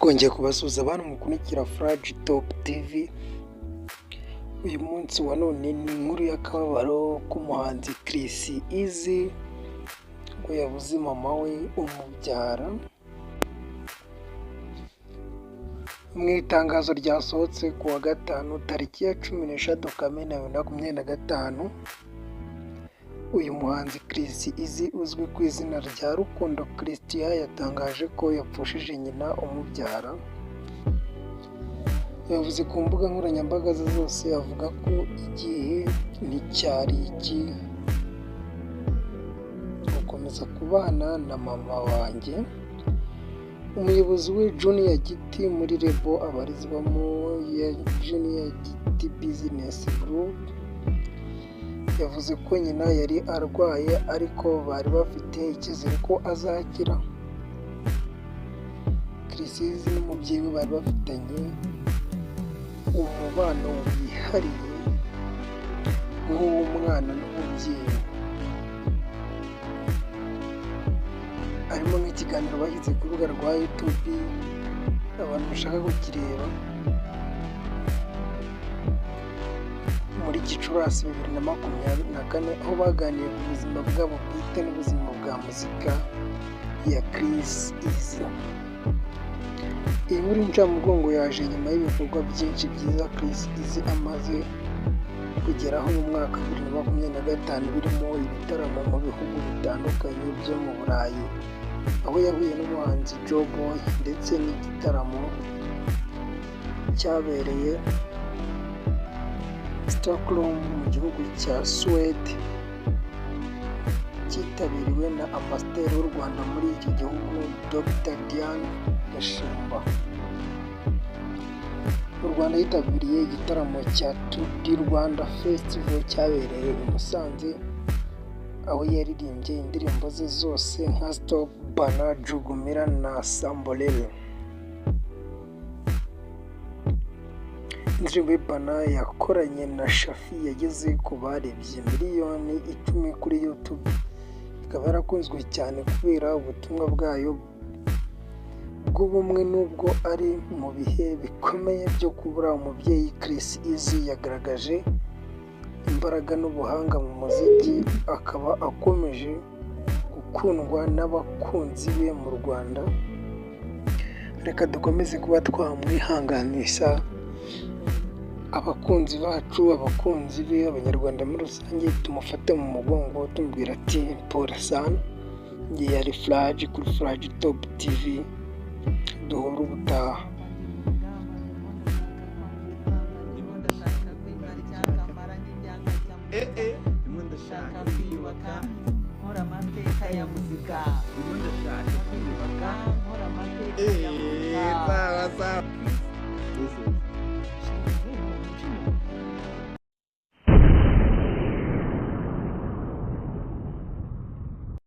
twongeye kubasuhuza abantu mukurikira Flash Top TV. Uyu munsi wa none ni inkuru y'akababaro k'umuhanzi Chris Easy ngo yabuze mama we umubyara. Mu itangazo ryasohotse ku wa gatanu tariki ya 16 Kamena 2025, uyu muhanzi Chris Easy uzwi ku izina rya Rukundo Christian yatangaje ko yapfushije nyina umubyara. Yavuze ku mbuga nkoranyambaga ze zose avuga ko igihe nticyari iki gukomeza kubana na mama wanjye. Umuyobozi we Junior Giti muri Rebo abarizwamo ya Junior Giti Business Group yavuze ko nyina yari arwaye ariko bari bafite icyizere ko azakira. Chris Easy n'umubyeyi we bari bafitanye umubano wihariye nk'uw'umwana n'umubyeyi. Harimo nk'ikiganiro bashyize ku rubuga rwa YouTube abantu bashaka kukireba muri Gicurasi 2024, aho baganiye ku buzima bwabo bwite n'ubuzima bwa muzika ya Chris Easy. Iyi nkuru y'incamugongo yaje nyuma y'ibikorwa byinshi byiza Chris Easy amaze kugeraho mu mwaka 2025, birimo ibitaramo mu bihugu bitandukanye byo mu Burayi, aho yahuye n'umuhanzi Joe Boy, ndetse n'igitaramo cyabereye Stockholm mu gihugu cya Sweden cyitabiriwe na Ambasaderi w'u Rwanda muri iki gihugu Dr. Diane Gashumba. Mu Rwanda yitabiriye igitaramo cya Tour du Rwanda Festival cyabereye i Musanze, aho yaririmbye indirimbo ze zose nka Stop, Bana, Jugumira na Sambolele. Indirimbo y'Bana yakoranye na Shafi yageze ku barebye miliyoni 10 kuri YouTube, ikaba yarakunzwe cyane kubera ubutumwa bwayo bw'ubumwe. Nubwo ari mu bihe bikomeye byo kubura umubyeyi, Chris Easy yagaragaje imbaraga n'ubuhanga mu muziki, akaba akomeje gukundwa n'abakunzi be mu Rwanda. Reka dukomeze kuba twamwihanganisha abakunzi bacu, abakunzi be, abanyarwanda muri rusange, tumufate mu mugongo tumubwira ati Paul San. Ngiye yari Flash kuri Flash Top TV, duhora ubutaha. Ndashaka kwiyubaka nkora amateka ya muzika. Ndashaka kwiyubaka nkora amateka ya muzika.